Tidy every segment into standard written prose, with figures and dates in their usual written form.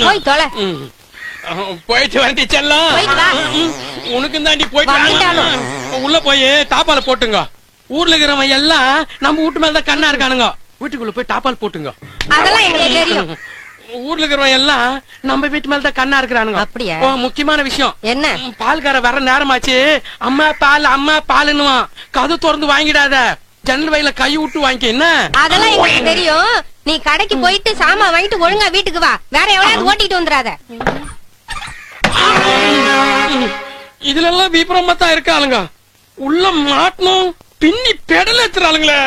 போய் தொலை. போயிட்டு வந்து செல்லம். உனக்கு தாண்டி போயிட்டு உள்ள போய் தாப்பால போட்டுங்க. ஊர்ல இருக்கிறவங்க எல்லாம் நம்ம வீட்டு மேலதான் கண்ணா இருக்கானுங்க. வீட்டுக்குள்ள போய் தாப்பால் போட்டுங்க. அதெல்லாம் எங்களுக்கு தெரியும். ஊர்ல இருக்கிறவங்க எல்லாம் நம்ம வீட்டு மேலதான் கண்ணா இருக்கிறானுங்க. அப்படியா? முக்கியமான விஷயம் என்ன? பால்கார வர நேரமாச்சு. அம்மா பாலுன்னுவான். கதை திறந்து வாங்கிடாத. ஜன்னல் வயல கை விட்டு வாங்கிக்க. என்ன? அதெல்லாம் எங்களுக்கு தெரியும். நீ கடைக்கு போயிட்டு சாமான் வாங்கிட்டு ஒழுங்கா வீட்டுக்கு வா. வேற எவ்வளவு ஓட்டிட்டு வந்துடாத. இதுல எல்லாம் விபரமா தான் இருக்காளுங்க. உள்ள மாட்டணும் பின்னி பெடல் ஏத்துறாளுங்களே.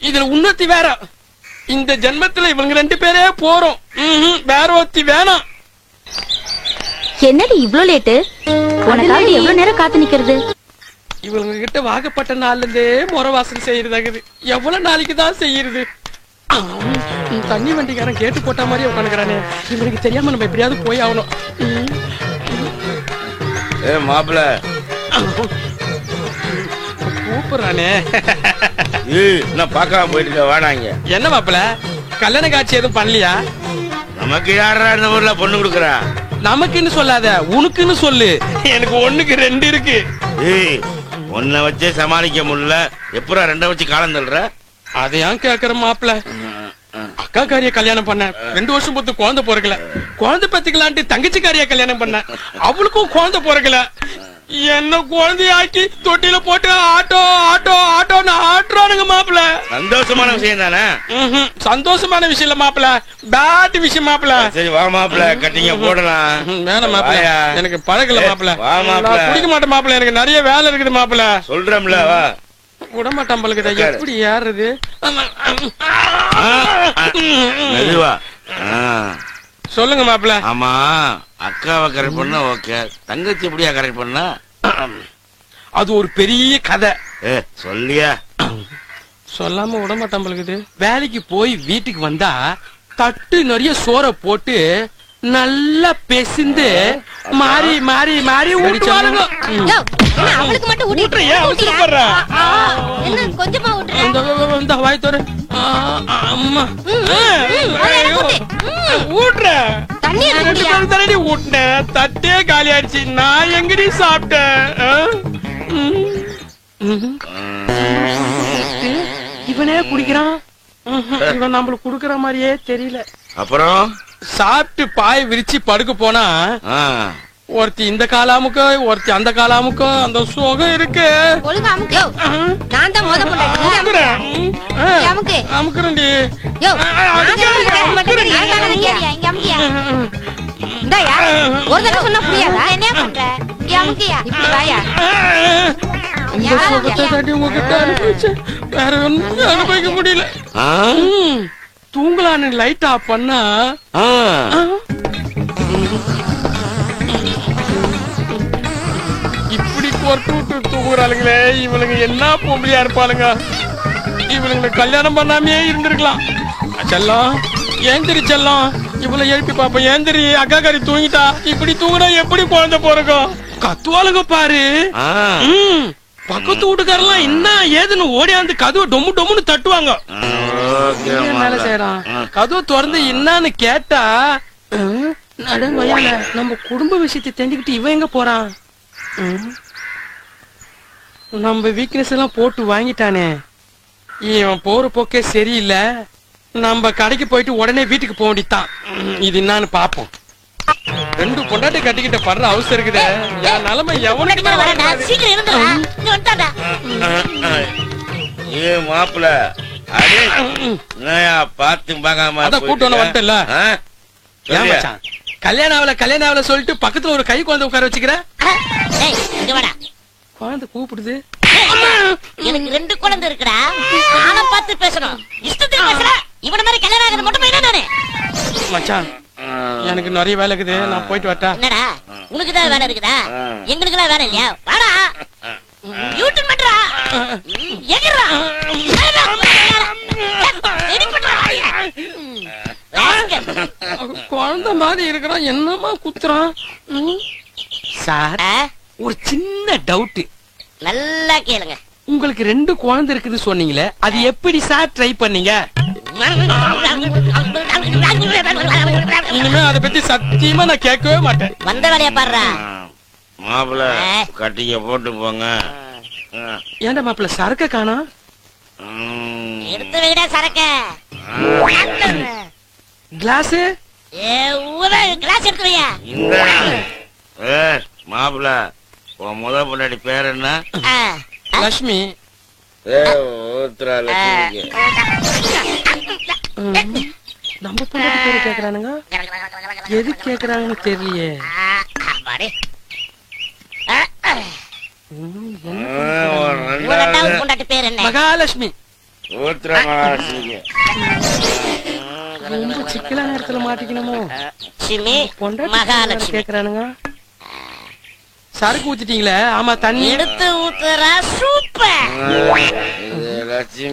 இதுல உன்னத்தி வேற. இந்த ஜென்மத்துல இவங்க 2 பேரே போறோம். வேற ஒத்தி வேணாம். என்னடி இவ்ளோ லேட்டு? உனக்காக எவ்வளவு நேரம் காத்து நிக்கிறது? இவங்க கிட்ட வாகப்பட்ட நாள்ல இருந்தே முறை வாசல் செய்யறதாகுது. எவ்வளவு நாளைக்கு தான் செய்யறது? தண்ணி வண்டிக்காரன் கேட்டு போட்ட மாதிரி உட்காந்துக்கிறானே. இவனுக்கு தெரியாம நம்ம எப்படியாவது போய் ஆகணும். மாப்பிள்ள கூப்பிடுறானே. நான் பாக்காம போயிட்டு வாடாங்க. என்ன மாப்பிள்ள, கல்யாண காட்சி எதுவும் பண்ணலையா? நமக்கு யாரா இந்த ஊர்ல பொண்ணு கொடுக்கறா? நமக்குன்னு சொல்லாத, உனக்குன்னு சொல்லு. எனக்கு 1க்கு 2 இருக்கு. ஒன்ன வச்சே சமாளிக்க முடியல. எப்பறம் 2 வச்சு காலம் தள்ளுற? அதையான் கேக்குற மாப்பிள்ள. அக்கா காரிய கல்யாணம் பண்ண 2 வருஷம் பொறுத்து குழந்தை பிறக்கல. குழந்தை பத்துக்கலான்ட்டு தங்கச்சி காரிய கல்யாணம் பண்ண. அவளுக்கும் குழந்தை பிறக்கல. என்ன குழந்தையாக்கி தொட்டில போட்டு ஆட்டோ ஆட்டோ ஆட்டோன்னு ஆட்டுறானுங்க மாப்பிள்ள. சந்தோஷமான விஷயம் தானே? சந்தோஷமான விஷயம் இல்ல மாப்பிள்ள, பேட் விஷயம் மாப்பிள்ள. சரி வா மாப்பிள்ள, கட்டிங்க போடலாம். வேணாம் மாப்பிள்ள, எனக்கு பழகல மாப்பிள்ள. வா மாப்பிள்ள. குடிக்க மாட்டேன் மாப்பிள்ள, எனக்கு நிறைய வேலை இருக்குது மாப்பிள்ள. சொல்றேன்ல வா. விடமாட்டான் பழகுதா. எப்படி ஏறுறது? மெதுவா. சொல்லுங்க மாப்பிள்ள. ஆமா, அக்காவை கரெக்ட் பண்ணா ஓகே. தங்கச்சி எப்படியா கரெக்ட் பண்ணா? அது ஒரு பெரிய கதை. சொல்லியா? சொல்லாம விடமாட்டான் பழகுது. வேலைக்கு போய் வீட்டுக்கு வந்தா தட்டு நிறைய சோற போட்டு நல்லா பெசிந்து மாறி மாறி மாறி ஊட்டுவாருங்க. அவளுக்கு மட்டும் கொஞ்சமா இந்த வாய்த்தோரு அம்மா ஊட்டுற தண்ணி ஊட்டினேன். தட்டே காலி ஆயிடுச்சு. நான் எங்கடி சாப்பிட்டேன்? இவனே குடிக்கிறான். இவன் நம்மளுக்கு குடுக்கற மாதிரியே தெரியல. அப்புறம் சாப்பிட்டு பாய் விரிச்சு படுக்க போனா ஒருத்தி இந்த காலாமுக்க ஒருத்தி அந்த காலாமுக்க. அந்த சுகம் இருக்கு. அமுக்குறேன்டி. இந்த சுகத்தை தாண்டி உங்ககிட்ட அனுபவிச்சேன். வேற ஒன்னும் அனுபவிக்க முடியல. தூங்கலான்னு லைட் ஆஃப் பண்ணா இப்படி கொட்டு விட்டு தூங்குறாளுங்களே. இவளுங்க என்ன பொம்பளையா இருப்பாளுங்க. இவளுங்களை கல்யாணம் பண்ணாமே இருந்திருக்கலாம். செல்லம் ஏந்திரி செல்லம். இவளை எழுப்பி பாப்போம். ஏந்திரி, அக்கா காரி தூங்கிட்டா. இப்படி தூங்குனா எப்படி குழந்தை போறக்கும்? கத்துவாளுங்க பாரு. பக்கத்து வீட்டுக்காரெல்லாம் என்ன ஏதுன்னு ஓடியாந்து கதவை டொம்மு டொம்முன்னு தட்டுவாங்க. மேல செய்யறான். கதவை திறந்து என்னன்னு கேட்டா நடுவயல நம்ம குடும்ப விஷயத்தை தெரிஞ்சுக்கிட்டு இவன் எங்க போறான்? நம்ம வீக்னஸ் எல்லாம் போட்டு வாங்கிட்டானே. இவன் போற போக்கே சரியில்லை. நம்ம கடைக்கு போயிட்டு உடனே வீட்டுக்கு போக வேண்டியதான். இது என்னன்னு பாப்போம். 2 பொண்டாட்டி கட்டிக்கிட்ட படுற அவசரம் இருக்குது. என் நிலைமை எவனுக்குமே மாப்பிள்ள பாத்து பாக்காம கூட்டு வந்துட்டல. கல்யாணம் ஆகல சொல்லிட்டு பக்கத்துல ஒரு கை குழந்தை உட்கார வச்சுக்கிற. குழந்தை கூப்பிடுது. எனக்கு 2 குழந்தை இருக்குடா. ஆளை பார்த்து பேசணும். இஷ்டத்துக்கு பேசுற. இவன மாதிரி கல்யாணம் ஆகுது மட்டும் என்ன நானே? மச்சான் எனக்கு நிறைய வேலை இருக்குது. நான் போயிட்டு வரட்டா? என்னடா உனக்கு தான் வேலை இருக்குதா? எங்களுக்கு எல்லாம் வேலை இல்லையா? வாடா. யூட்டன் பண்றா. எங்கறா? குழந்தை மாதிரி இருக்கிறான். என்னமா குத்துறான்? சார் ஒரு சின்ன டவுட். நல்லா கேளுங்க. உங்களுக்கு 2 குழந்தை இருக்குது சொன்னீங்களே, அது எப்படி சார் ட்ரை பண்ணீங்க? இனிமே அதை பத்தி சத்தியமா நான் கேட்கவே மாட்டேன். வந்த வேலைய பாடுறா. மாப்பிள்ள கட்டிக்க போட்டு போங்க. ஏன்டா மாப்பிள்ள சரக்க காணோம்? எடுத்து வைடா சரக்க. கிளாஸ் கிளாஸ் எடுத்து வையா. மாப்பிள்ள உன் முத பொண்டாடி பேர் என்ன? லட்சுமி. நம்ம பொண்டாடி பேரு கேக்குறானுங்க, எது கேக்குறாங்கன்னு தெரியலையே. பொண்டாட்டி பேர் என்ன? மகாலட்சுமி. மகாலட்சுமி ரொம்ப சிக்கலான இடத்துல மாட்டிக்கணுமோ? மகாலட்சுமி கேக்குறானுங்க. சரக்கு ஊத்திட்டீங்களே? ஆமா, தண்ணி எடுத்து ஊத்துறா. சூப்பர்.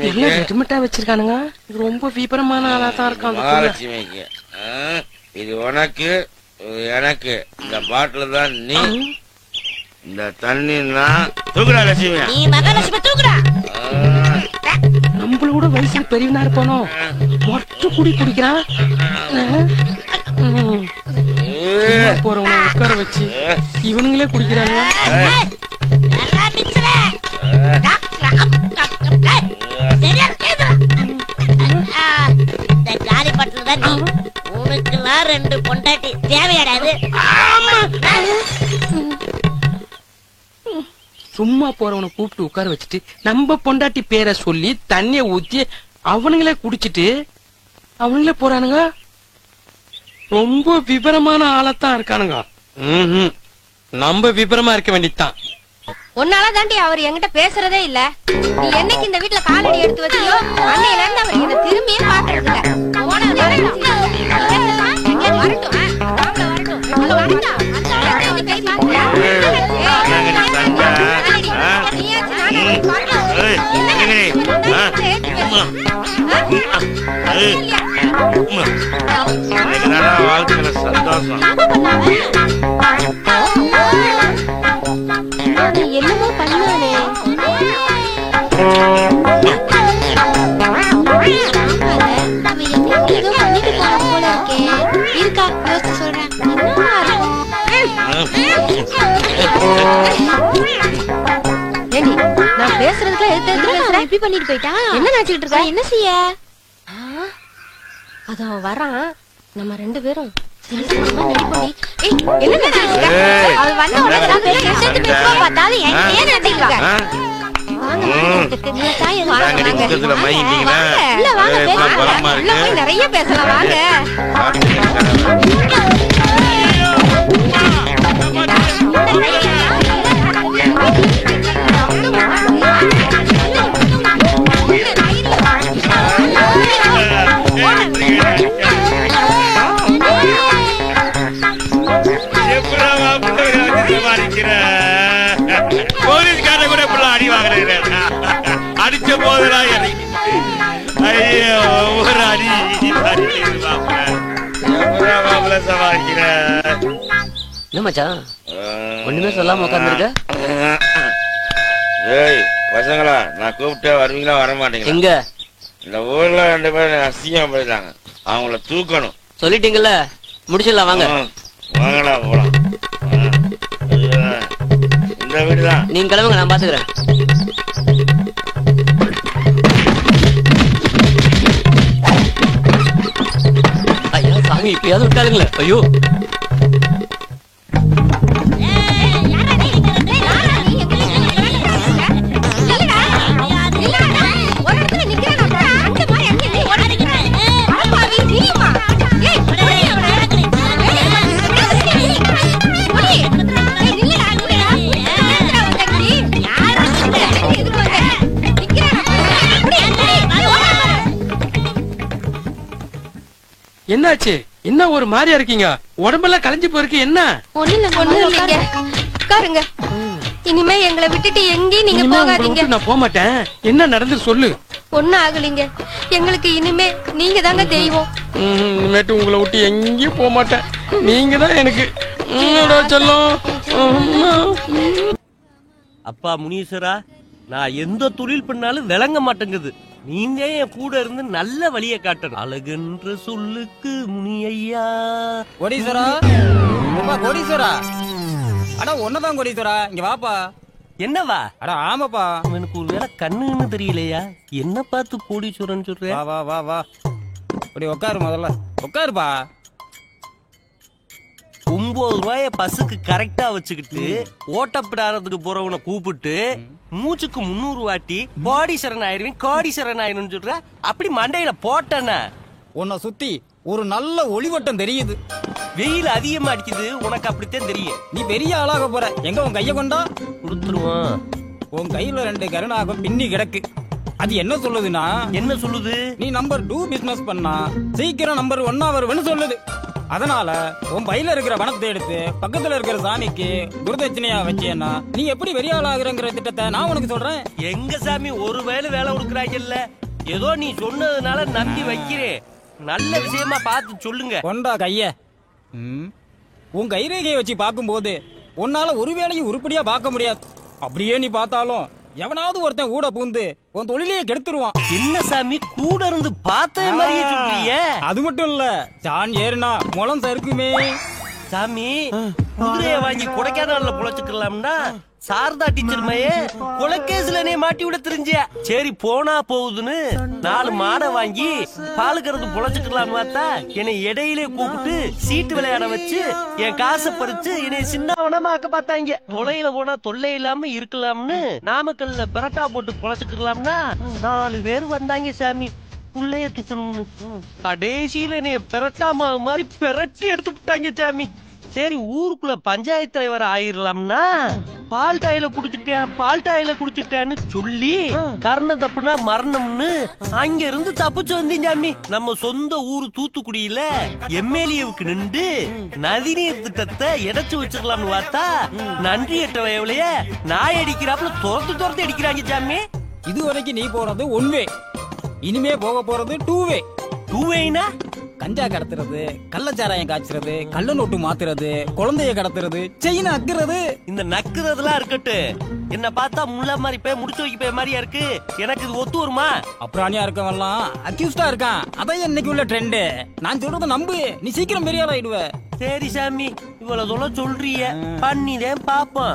எல்லாம் ரெடிமேட்டா வச்சிருக்கானுங்க. ரொம்ப விபரமான ஆளா தான் இருக்கான். மகாலட்சுமிக்கு இது உனக்கு, எனக்கு. இந்த பாட்டில் தான் நீ, இந்த தண்ணி தூக்குறா லட்சுமி. நீ மகாலட்சுமி தூக்குறா. நம்மளோட வயசுல பெரியவனா இருப்பானோ, மட்டும் குடி குடிக்கிறான். போறவன உட்கார வச்சு இவனுங்களே குடிக்கிறாங்க. காலி பட்டில தான் நீ. உனக்குலாம் 2 பொண்டாட்டி தேவையாடாது. சும்மா போறவனை கூப்பிட்டு உட்கார வச்சுட்டு நம்ம பொண்டாட்டி பேரை சொல்லி தண்ணிய ஊத்தி அவனுங்களே குடிச்சிட்டு அவனுங்களே போறானுங்க. ரொம்ப விபரமான ஆளத்தான் இருக்கானுங்க. நம்ம விபரமா இருக்க வேண்டியதுதான். உன்னால தாண்டி அவர் என்கிட்ட பேசுறதே இல்ல. நீ என்னைக்கு இந்த வீட்டுல காலடி எடுத்து வச்சியோ அன்னையில இருந்து அவர் என்ன திரும்பியே பாக்குறது இல்ல. வாழ்க்கையில சந்தோஷம். என்னமோ பண்ணானே. ஏதோ பண்ணிட்டு போன போல இருக்கே. இருக்கா யோசிச்சு சொல்றேன். ஏண்டி நான் பேசுறதுக்கு எடுத்து பேசுறேன். எப்படி பண்ணிட்டு போயிட்டா? என்ன நினைச்சிட்டு இருக்கா? என்ன செய்ய? அது அவன் வரான். நம்ம 2 பேரும் நிறைய பேசலாம். வாங்க. போலீஸ்கார கூட அடி வாங்குறேன். அடிச்ச போதெல்லாம் ஐயோ ஒரு அடி சமாளிக்கிற. என்ன மச்சான் ஒண்ணுமே சொல்லாம உட்கார்ந்துருக்க? ஏய் பசங்களா, நான் கூப்பிட்டா வருவீங்களா வர மாட்டீங்களா? எங்க இந்த ஊர்ல 2 பேர் அசிங்கம் போயிட்டாங்க. அவங்கள தூக்கணும். சொல்லிட்டீங்கல்ல, முடிச்சிடலாம் வாங்க. வாங்கடா போலாம். இந்த வீடுதான். நீங்க கிளம்புங்க, நான் பாத்துக்கிறேன். ஐயா சாமி, இப்பயாவது விட்டாளுங்களே. ஐயோ என்னாச்சு? என்ன ஒரு மாதிரியா இருக்கீங்க? உடம்பெல்லாம் கலைஞ்சு போயிருக்கு. என்ன? ஒண்ணு இல்லைங்க. உட்காருங்க. இனிமே எங்களை விட்டுட்டு எங்கேயும் நீங்க போகாதீங்க. நான் போக மாட்டேன். என்ன நடந்து சொல்லு. ஒண்ணும் ஆகலீங்க. எங்களுக்கு இனிமே நீங்க தாங்க தெய்வம். இனிமேட்டு உங்களை விட்டு எங்கேயும் போக மாட்டேன். நீங்க தான் எனக்கு செல்லம். அப்பா முனீஸ்வரா, நான் எந்த தொழில் பண்ணாலும் விளங்க மாட்டேங்குது. நீங்க என் கூட இருந்து நல்ல வழியை காட்டணும். அழகுன்ற சொல்லுக்கு முனி ஐயா. கோடீஸ்வரா, கோடீஸ்வரா, அடா ஒன்னதான் கோடீஸ்வரா, இங்க வாப்பா. என்னவா? அட ஆமாப்பா. எனக்கு ஒரு வேளை கண்ணுன்னு தெரியலையா? என்ன பார்த்து கோடீஸ்வரன் சொல்ற? வா வா வா வா, அப்படி உட்காரு, முதல்ல உட்காருப்பா. 9 ரூபாய பஸ்ஸுக்கு கரெக்டா வச்சுக்கிட்டு ஓட்டப்பிடாரத்துக்கு போறவனை கூப்பிட்டு மூச்சுக்கு 300 வாட்டி கோடீஸ்வரன் ஆயிருவேன் கோடீஸ்வரன் ஆயிரும் சொல்ற. அப்படி மண்டையில போட்டன உன்னை சுத்தி ஒரு நல்ல ஒளிவட்டம் தெரியுது. வெயில் அதிகமா அடிக்குது, உனக்கு அப்படித்தான் தெரியும். நீ பெரிய ஆளாக போற. எங்க உன் கைய கொண்டா கொடுத்துருவான். உன் கையில 2 கருணாகம் பின்னி கிடக்கு. அது என்ன சொல்லுதுன்னா, என்ன சொல்லுது? நீ நம்பர் 2 பிசினஸ் பண்ணா சீக்கிரம் நம்பர் 1 வருவன்னு சொல்லுது. அதனால உன் பையில இருக்கிற பணத்தை எடுத்து பக்கத்துல இருக்கிற சாமிக்கு குருதட்சணையா வச்சேன்னா நீ எப்படி பெரிய ஆளாகிறங்கிற திட்டத்தை நான் உனக்கு சொல்றேன். எங்க சாமி ஒரு வேலை கொடுக்குறாங்கல்ல, ஏதோ நீ சொன்னதுனால நம்பி வைக்கிறேன். நல்ல விஷயமா பார்த்து சொல்லுங்க. கொண்டா கைய. உன் கைரேகையை வச்சு பார்க்கும்போது உன்னால ஒரு வேலையும் உருப்படியா பார்க்க முடியாது. அப்படியே நீ பார்த்தாலும் எவனாவது ஒருத்தன் ஊட பூந்து உன் தொழிலையே கெடுத்துருவான். என்ன சாமி கூட இருந்து பார்த்த மாதிரியே சொல்றீங்க? அது மட்டும் இல்ல, ஜான் ஏறுனா முளம் சறுக்குமே. சாமி குதிரைய வாங்கி கொடைக்கானல்ல புழைச்சுக்கலாம்னா சாரதா டீச்சர் மையே கொலைக்கேஸ்ல நீ மாட்டி விட தெரிஞ்ச. சரி போனா போகுதுன்னு 4 மாடை வாங்கி பால் கறந்து புழைச்சுக்கலாம் பார்த்தா என்னை இடையிலே கூப்பிட்டு சீட்டு விளையாட வச்சு என் காசை பறிச்சு என்னை சின்னவனமாக்க பார்த்தாங்க. தொலையில போனா தொல்லை இல்லாம இருக்கலாம்னு நாமக்கல்ல பரோட்டா போட்டு புழைச்சுக்கலாம்னா 4 பேர் வந்தாங்க சாமி. புள்ளைய திட்டணும்னு கடைசியில என்னைய பெரட்டாமா மாதிரி பெரட்டி எடுத்து விட்டாங்க சாமி. சரி ஊருக்குள்ள பஞ்சாயத்து தலைவர் ஆயிரலாம்னா பால் டாயில குடிச்சுட்டேன்னு சொல்லி கர்ணம் தப்புனா மரணம்னு அங்க இருந்து தப்பிச்சு வந்தீங்க சாமி. நம்ம சொந்த ஊரு தூத்துக்குடியில எம்எல்ஏவுக்கு நின்று நதிநீர் திட்டத்தை எடைச்சு வச்சிடலாம்னு பார்த்தா நன்றி எட்ட வயவுலைய நாய் அடிக்கிறாப்புல துரத்து அடிக்கிறாங்க சாமி. இதுவரைக்கும் நீ போறது 1 வே, இனிமே போக போறது 2 வே. 2 வேனா கஞ்சா கடத்துறது, கள்ளச்சாராயம் காய்ச்சறது, கள்ள நோட்டு மாத்துறது, குழந்தைய கடத்துறது, செயின் அக்குறது. இந்த நக்குறதுலாம் இருக்கட்டு, என்ன பார்த்தா முள்ள மாதிரி போய் முடிச்சு வைக்க போய் மாதிரியா இருக்கு. எனக்கு இது ஒத்து வருமா? அப்புறாணியா இருக்கவெல்லாம் அக்யூஸ்டா இருக்கான். அதான் இன்னைக்கு உள்ள ட்ரெண்ட். நான் சொல்றத நம்பு, நீ சீக்கிரம் பெரிய ஆள் ஆயிடுவ. சரி சாமி, இவ்வளவு தூரம் சொல்றீங்க, பண்ணிதான் பாப்போம்.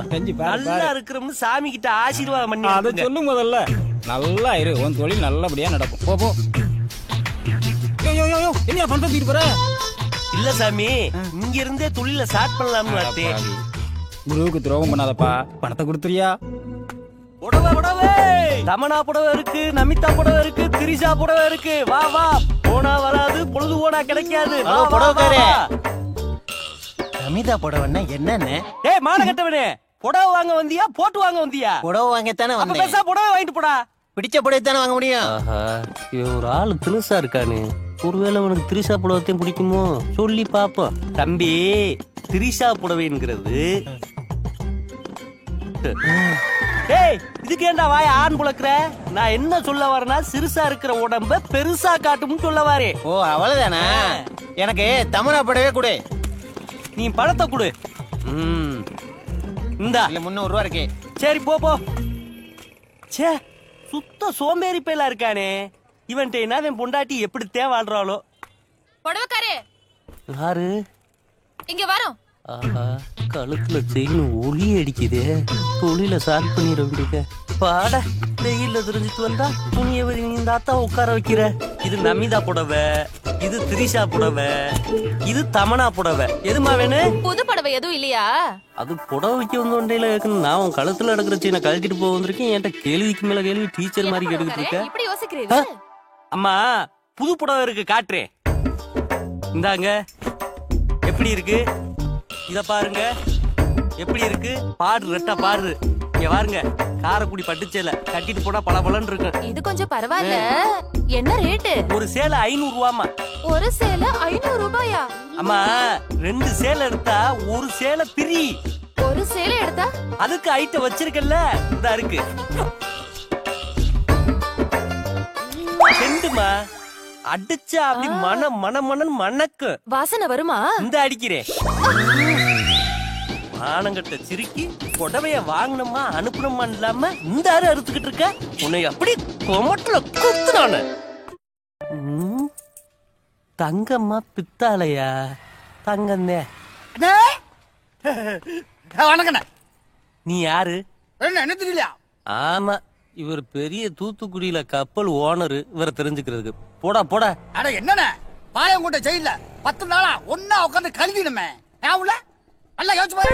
நல்லா இருக்கிறோம்னு சாமி கிட்ட ஆசீர்வாதம் பண்ணி அதை சொல்லு முதல்ல. நல்லா இரு, உன் தொழில் நல்லபடியா நடக்கும். போ போ. என்ன பண்றது போற? இல்ல சாமி, இங்க இருந்தே தொழில ஸ்டார்ட் பண்ணலாம்னு பார்த்தேன். குருவுக்கு துரோகம் பண்ணாதப்பா, பணத்தை கொடுத்துறியா? புடவை தமனா புடவை இருக்கு, நமிதா புடவை இருக்கு, திரிஷா புடவை இருக்கு. வா வா, போனா வராது, பொழுது போனா கிடைக்காது. நமிதா புடவைன்னா என்னன்னு? ஏய் மான கட்டவனே, புடவை வாங்க வந்தியா போட்டு வாங்க வந்தியா? புடவை வாங்கத்தானே வந்தேன். பேசா புடவை வாங்கிட்டு போடா. பிடிச்ச புடவை தானே வாங்க முடியும். இவன் ஒரு ஆளு திரிசா இருக்கானு. ஒருவேளை உனக்கு திரிசா புடவைத்தையும் பிடிக்குமோ சொல்லி பாப்போம். தம்பி, திரிஷா புடவைங்கிறது இதுக்கு ஏண்டா வாய் ஆண் புழக்கிற? நான் என்ன சொல்ல வரேன்னா, சிறுசா இருக்கிற உடம்ப பெருசா காட்டும்னு சொல்ல வாரே. ஓ அவ்வளவுதானா? எனக்கு தமிழா புடவே கொடு. நீ பணத்தை கொடு. இந்தா 300 ரூபா இருக்கு. சரி போ போ. சே, சுத்த சோம்பேறி பேலா இருக்கானே இவன்ட்ட. என்ன பொண்டாட்டி எப்படி தேவாடுறாளோ? புடவைக்காரே யாரு? இங்க வரோம். ஆஹா, கழுத்துல செயின் ஒளி அடிக்குதே. தொழில ஸ்டார்ட் பண்ணிட வேண்டிய பாட. வெயில்ல தெரிஞ்சுட்டு வந்தா துணிய இந்த அத்தா உட்கார வைக்கிற. இது நமிதா புடவை, இது திரிஷா புடவை, இது தமனா புடவை. எதுமா வேணும்? புது புடவை எதுவும் இல்லையா? அது புடவை வைக்க வந்த ஒன்றையில கேட்கணும். நான் உன் கழுத்துல நடக்கிற செயினை கழட்டிட்டு போக வந்திருக்கேன். என்கிட்ட கேள்விக்கு மேல கேள்வி, டீச்சர் மாதிரி கேட்டுக்கிட்டு இருக்கேன். இப்படி யோசிக்கிறீங்க? அம்மா, புது புடவை இருக்கு, காட்டுறேன். இந்தாங்க, எப்படி இருக்கு? இத பாருங்க, எப்படி இருக்கு? பாடு ரெட்டா பாடு. இங்க பாருங்க, காரக்குடி பட்டுச்சேலை கட்டிட்டு போனா பளபளன்னு இருக்கு. இது கொஞ்சம் பரவாயில்ல. என்ன ரேட்டு? ஒரு சேலை 500 ரூபாமா. ஒரு சேலை 500 ரூபாயா? அம்மா, 2 சேலை எடுத்தா ஒரு சேலை பிரி. ஒரு சேலை எடுத்தா அதுக்கு ஐட்டம் வச்சிருக்கல, இதா இருக்கு. செண்டுமா அடிச்சா அப்படி மனம் மனம் மனம் மணக்கு. வாசனை வருமா? இந்த அடிக்கிறேன். மானங்கட்ட சிரிக்கி புடவைய வாங்கினோமா அனுப்பணுமா இல்லாம இந்த ஆறு அறுத்துக்கிட்டு இருக்க உன்னை அப்படி கொமட்டில குத்துறானு. தங்கம்மா பித்தாளையா? தங்கண்ணே வணக்கண்ணே. நீ யாரு? என்ன தெரியலையா? ஆமா, இவர் பெரிய தூத்துக்குடியில கப்பல் ஓனரு. இவரை தெரிஞ்சுக்கிறதுக்கு போடா போடா. அட என்னண்ணே, பாயங்கோட்டை ஜெயில 10 நாளா ஒன்னா உட்காந்து கழுவிடுமே. நல்லா யோசிச்சு பாரு.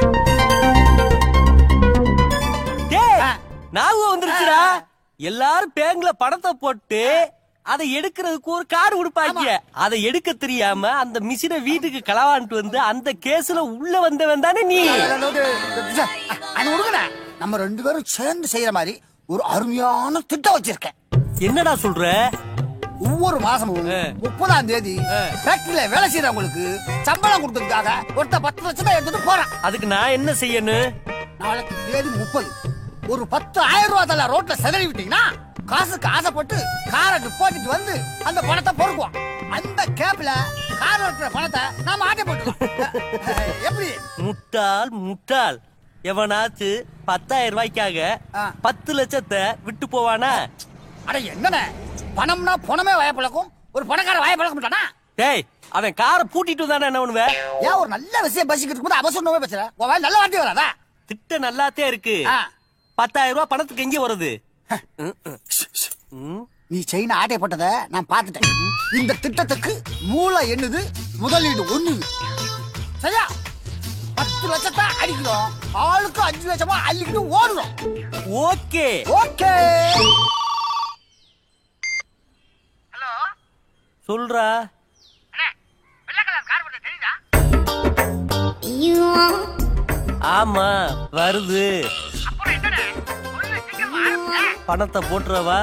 ஞாபகம் வந்துருச்சுடா. எல்லாரும் பேங்க்ல பணத்தை போட்டு அதை எடுக்கிறதுக்கு ஒரு கார்டு கொடுப்பாங்க. அதை எடுக்க தெரியாம அந்த மிஷினை வீட்டுக்கு களவான்ட்டு வந்து அந்த கேஸ்ல உள்ள வந்தவன் தானே நீ. நம்ம 2 பேரும் சேர்ந்து செய்யற மாதிரி ஒரு அருமையான திட்டம் வச்சிருக்கேன். என்னடா சொல்ற? ஒவ்வொரு மாசமும் 30ஆம் தேதி ஃபேக்டரியில வேலை செய்யறவங்களுக்கு சம்பளம் கொடுத்ததுக்காக ஒருத்த 10 லட்சம் எடுத்துட்டு போறான். அதுக்கு நான் என்ன செய்யணும்? நாளைக்கு தேதி 30. ஒரு 10,000 ரூபாய் தலை ரோட்ல செதறி விட்டீங்கன்னா காசுக்கு ஆசைப்பட்டு காரை டிபாசிட் வந்து அந்த பணத்தை பொறுக்குவோம். அந்த கேப்ல கார் இருக்கிற பணத்தை நாம ஆட்டை போட்டுருவோம். எப்படி? முட்டாள் முட்டாள். எவனாச்சு 10,000 ரூபாய்க்காக 10 லட்சத்தை விட்டு போவானா? அட என்னண்ணே, பணம்னா பணமே வாயப்பழக்கும், ஒரு பணக்கார வாயப்பழக்க மாட்டானா? டேய், அவன் காரை பூட்டிட்டு தானே என்ன பண்ணுவ? ஏன் ஒரு நல்ல விஷயம் பேசிக்கிட்டு இருக்கும்போது அவசரமே பேசுற? உன் நல்ல வார்த்தை வராதா? திட்டம் நல்லாத்தே இருக்கு. 10,000 ரூபாய் பணத்துக்கு எங்க வருது? நீ செயின் ஆட்டை போட்டத நான் பாத்துட்டேன். இந்த திட்டத்துக்கு மூளை என்னது, முதலீடு 1. சரியா? 10 லட்சத்தை அடிக்கிறோம், ஆளுக்கு 5 லட்சமா அள்ளிக்கிட்டு ஓடுறோம். Okay okay. ஹலோ சொல்றா. ஆமா வருது. பணத்தை போட்டுறவா?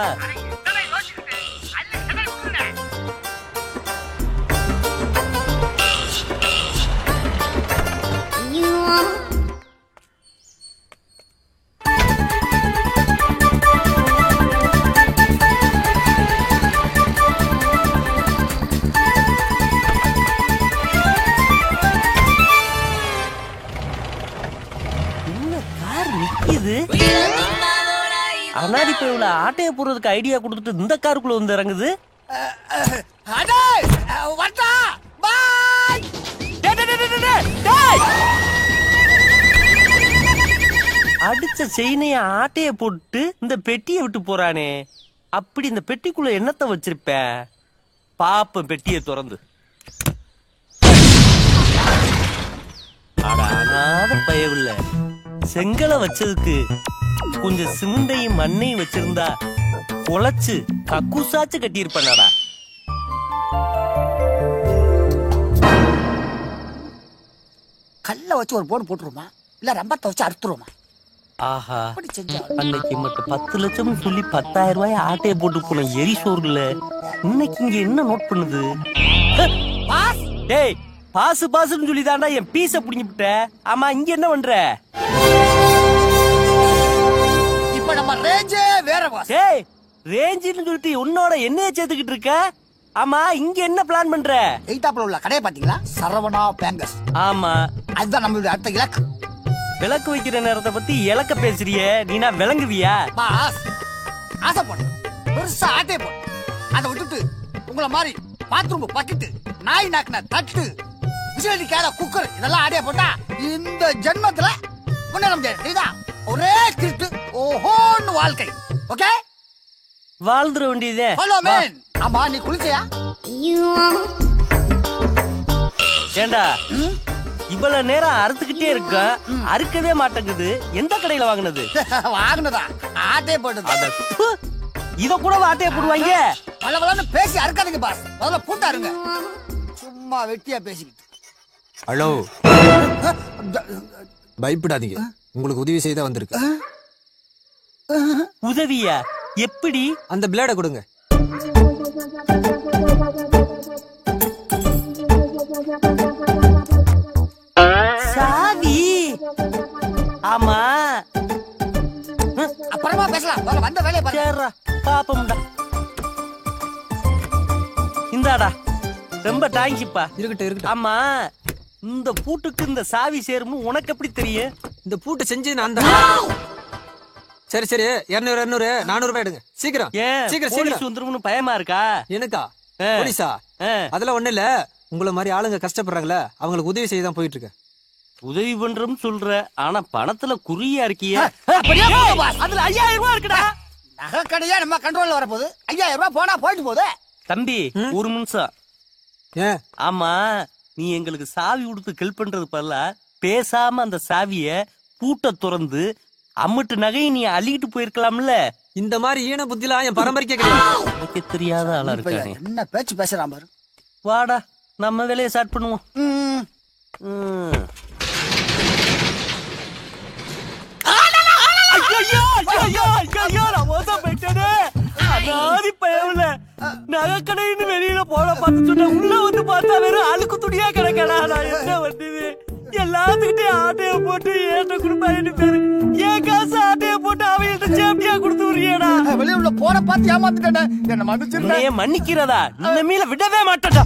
அனாடி பேவுல ஆட்டைய போறதுக்கு ஐடியா கொடுத்துட்டு இந்த காருக்குள்ள வந்து இறங்குது. அடிச்ச செயினைய ஆட்டைய போட்டு இந்த பெட்டியை விட்டு போறானே. அப்படி இந்த பெட்டிக்குள்ள என்னத்தை வச்சிருப்ப? பாப்ப பெட்டியை திறந்து. அடானாத பயவில்லை, செங்கலை வச்சதுக்கு கொஞ்சம் சிமெண்டையும் மண்ணையும் வச்சிருந்தா பொழைச்சு கக்கூசாச்சு கட்டியிருப்பேனடா. கல்ல வச்சு ஒரு போன் போட்டுருமா, இல்ல ரம்பத்தை வச்சு அறுத்துருமா? ஆஹா, அன்னைக்கு மட்டும் 10 லட்சம் சொல்லி 10,000 ரூபாய் ஆட்டைய போட்டு போன எரி சோறுல இன்னைக்கு இங்க என்ன நோட் பண்ணுது? டேய், பாசு பாசுன்னு சொல்லி தாண்டா என் பீஸ புடிங்கிட்ட. ஆமா, இங்க என்ன பண்ற? இப்ப நம்ம ரேஞ்சே வேற பாஸ். டேய், ரேஞ்சுன்னு சொல்லிட்டு உன்னோட என்னைய சேர்த்துக்கிட்டு இருக்க? ஆமா, இங்க என்ன பிளான் பண்ற? எய்தாப்ல உள்ள கடையை பாத்தீங்களா? சரவணா பேங்கர்ஸ். ஆமா, அதுதான் நம்மளுடைய அடுத்த இலக்கு. விளக்கு வைக்கிற நேரத்தை பத்தி இலக்க பேசுறிய, நீனா விளங்குவியா? பாஸ், ஆசைப்படு பெருசா ஆட்டே போடு. அதை விட்டுட்டு உங்களை மாதிரி பாத்ரூம் பக்கெட்டு, நாய் நாக்குன தட்டு, விசிலடி கேல குக்கர் இதெல்லாம் ஆடியா போட்டா இந்த ஜென்மத்துல முன்னேற முடியாது. சரிதா? ஒரே கிரிட்டு ஓஹோன்னு வாழ்க்கை. ஓகே, வாழ்ந்துட வேண்டியதே. Hello man. ஆமா, நீ குளிச்சியா? ஏண்டா இவ்வளவு நேரம் அறுத்துக்கிட்டே இருக்க, அறுக்கவே மாட்டேங்குது. எந்த கடையில வாங்கினது? வாங்கினதா? ஆட்டே போட்டது. இத கூட ஆட்டையை போடுவாங்க. பலவளன்னு பேசி அறுக்காதீங்க பாஸ், முதல்ல பூட்டாருங்க. சும்மா வெட்டியா பேசிக்கிட்டு. ஹலோ, பயப்படாதீங்க, உங்களுக்கு உதவி செய்த வந்திருக்கு. உதவியா? எப்படி? அந்த பிளேட கொடுங்க. சாவி? ஆமா, அப்புறமா பேசலாம், வந்த வேலையை பாரு. பாப்போம்டா. இந்தாடா, ரொம்ப தேங்க்ஸ்ப்பா. இருக்கட்டும் இருக்கட்டும். ஆமா, இந்த பூட்டுக்கு இந்த சாவி சேரும்னு உனக்கு எப்படி தெரியும்? இந்த பூட்டை செஞ்சு நான் தான். சரி சரி 200 400 ரூபாய் எடுங்க சீக்கிரம். சீக்கிரம் போலீஸ் வந்துரும்னு பயமா இருக்கா? எனக்கா போலீஸா? அதெல்லாம் ஒண்ணு இல்ல, உங்களை மாதிரி ஆளுங்க கஷ்டப்படுறாங்களே அவங்களுக்கு உதவி செய்ய தான் போயிட்டு இருக்கேன். உதவி பண்றோம்னு சொல்ற, ஆனா பணத்துல குறியா இருக்கிய. அதுல 5000 ரூபாய் இருக்குடா. நகை கடையா நம்ம கண்ட்ரோல்ல வர போகுது. 5000 ரூபாய் போனா போயிட்டு போகுது. தம்பி ஒரு நிமிஷம். ஆமா, நீ எங்களுக்கு சாவி கொடுத்து ஹெல்ப் பண்றது பதிலா பேசாம அந்த சாவிய பூட்ட திறந்து அம்மிட்டு நகையை நீ அள்ளிட்டு போயிருக்கலாம்ல. இந்த மாதிரி ஈன புத்திலாம் என் பரம்பரைக்கே கிடையாது. எனக்கு தெரியாத ஆளா இருக்காங்க. என்ன பேச்சு பேசுறான் பாரு. வாடா நம்ம வேலையை ஸ்டார்ட் பண்ணுவோம். நகைக்கடைன்னு வெளியில போன பார்த்து சொன்ன உள்ள வந்து பார்த்தா வெறும் அழுக்கு துணியா கிடக்கடா. நான் என்ன வந்தது எல்லாத்துக்கிட்டே ஆட்டைய போட்டு ஏட்ட குடுப்பாயின்னு பேரு ஏன் காசு ஆட்டைய போட்டு அவையிட்ட சேப்டியா கொடுத்து விடுறியடா. வெளியே உள்ள போன பார்த்து ஏமாத்துட்டேன். என்ன மன்னிச்சிருந்தேன். மன்னிக்கிறதா? இந்த மீல விடவே மாட்டேன்.